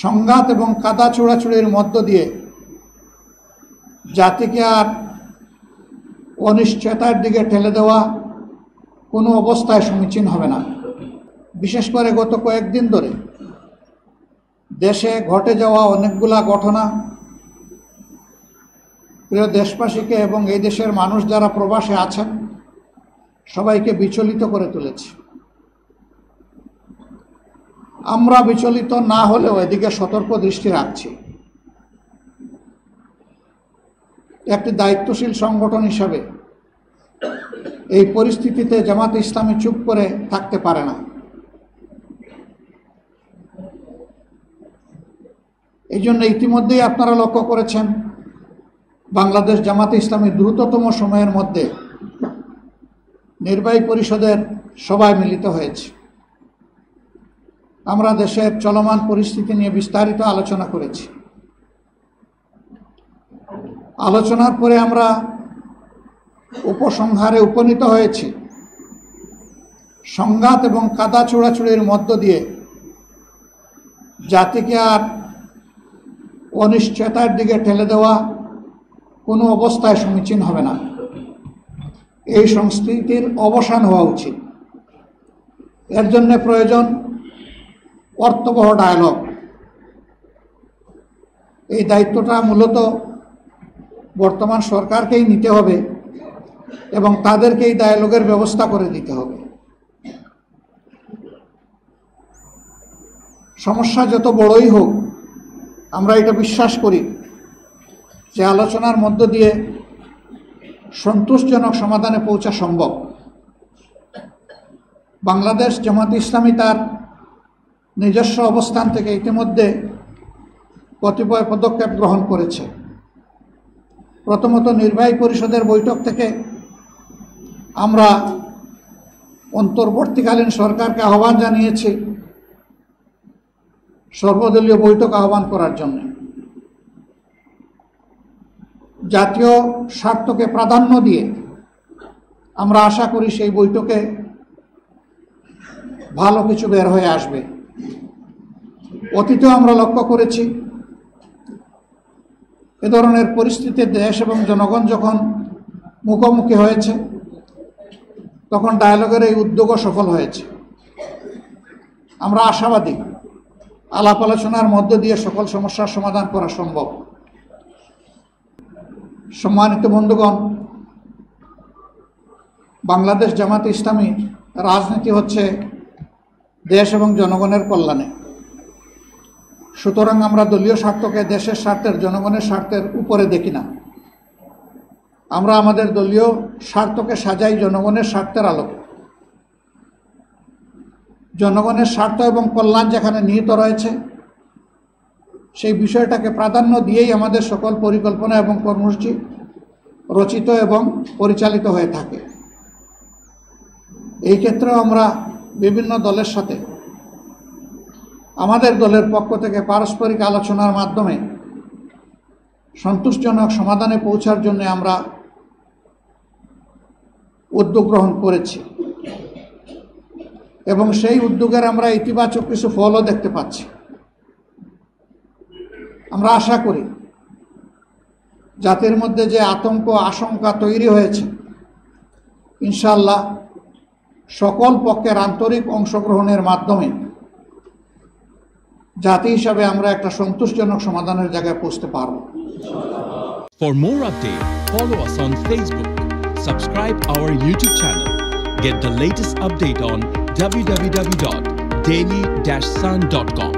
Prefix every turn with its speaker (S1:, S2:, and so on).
S1: সংঘাত এবং কাদা ছোড়াছুড়ির মধ্য দিয়ে জাতিকে আর অনিশ্চয়তার দিকে ঠেলে দেওয়া কোনো অবস্থায় সমীচীন হবে না। বিশেষ করে গত কয়েকদিন ধরে দেশে ঘটে যাওয়া অনেকগুলা ঘটনা প্রিয় দেশবাসীকে এবং এই দেশের মানুষ যারা প্রবাসে আছেন সবাইকে বিচলিত করে তুলেছে। আমরা বিচলিত না হলেও এদিকে সতর্ক দৃষ্টি রাখছি। একটি দায়িত্বশীল সংগঠন হিসাবে এই পরিস্থিতিতে জামাতে ইসলামী চুপ করে থাকতে পারে না। এই জন্য ইতিমধ্যেই আপনারা লক্ষ্য করেছেন বাংলাদেশ জামাতে ইসলামী দ্রুততম সময়ের মধ্যে নির্বাহী পরিষদের সভায় মিলিত হয়েছে। আমরা দেশের চলমান পরিস্থিতি নিয়ে বিস্তারিত আলোচনা করেছি। আলোচনার পরে আমরা উপসংহারে উপনীত হয়েছি সংঘাত এবং কাদা ছোড়াছুড়ির মধ্য দিয়ে জাতিকে আর অনিশ্চয়তার দিকে ঠেলে দেওয়া কোনো অবস্থায় সমীচীন হবে না। এই সংস্কৃতির অবসান হওয়া উচিত। এর জন্য প্রয়োজন অর্থবহ ডায়ালগ। এই দায়িত্বটা মূলত বর্তমান সরকারকেই নিতে হবে এবং তাদেরকে এই ডায়ালগের ব্যবস্থা করে দিতে হবে। সমস্যা যত বড়ই হোক আমরা এটা বিশ্বাস করি যে আলোচনার মধ্য দিয়ে সন্তোষজনক সমাধানে পৌঁছা সম্ভব। বাংলাদেশ জামাতে ইসলামী তার নিজস্ব অবস্থান থেকে ইতিমধ্যে কতিপয় পদক্ষেপ গ্রহণ করেছে। প্রথমত নির্বাহী পরিষদের বৈঠক থেকে আমরা অন্তর্বর্তীকালীন সরকারকে আহ্বান জানিয়েছি সর্বদলীয় বৈঠক আহ্বান করার জন্য। জাতীয় স্বার্থকে প্রাধান্য দিয়ে আমরা আশা করি সেই বৈঠকে ভালো কিছু বের হয়ে আসবে। অতীতেও আমরা লক্ষ্য করেছি এ ধরনের পরিস্থিতিতে দেশ এবং জনগণ যখন মুখোমুখি হয়েছে তখন ডায়ালগের এই উদ্যোগও সফল হয়েছে। আমরা আশাবাদী আলাপ আলোচনার মধ্য দিয়ে সকল সমস্যার সমাধান করা সম্ভব। সম্মানিত বন্ধুগণ, বাংলাদেশ জামাতে ইসলামী রাজনীতি হচ্ছে দেশ এবং জনগণের কল্যাণে। সুতরাং আমরা দলীয় স্বার্থকে দেশের স্বার্থের জনগণের স্বার্থের উপরে দেখি না। আমরা আমাদের দলীয় স্বার্থকে সাজাই জনগণের স্বার্থের আলোকে। জনগণের স্বার্থ এবং কল্যাণ যেখানে নিহিত রয়েছে সেই বিষয়টাকে প্রাধান্য দিয়েই আমাদের সকল পরিকল্পনা এবং কর্মসূচি রচিত এবং পরিচালিত হয়ে থাকে। এই ক্ষেত্রেও আমরা বিভিন্ন দলের সাথে আমাদের দলের পক্ষ থেকে পারস্পরিক আলোচনার মাধ্যমে সন্তোষজনক সমাধানে পৌঁছার জন্য আমরা উদ্যোগ গ্রহণ করেছি এবং সেই উদ্যোগের আমরা ইতিবাচক কিছু ফলও দেখতে পাচ্ছি। আমরা আশা করি জাতির মধ্যে যে আতঙ্ক আশঙ্কা তৈরি হয়েছে ইনশাআল্লাহ সকল পক্ষের আন্তরিক অংশগ্রহণের মাধ্যমে জাতি হিসাবে আমরা একটা সন্তোষজনক সমাধানের জায়গায় পৌঁছতে পারব।
S2: For more updates, follow us on Facebook, subscribe our YouTube channel, get the latest update on www.daily-sun.com.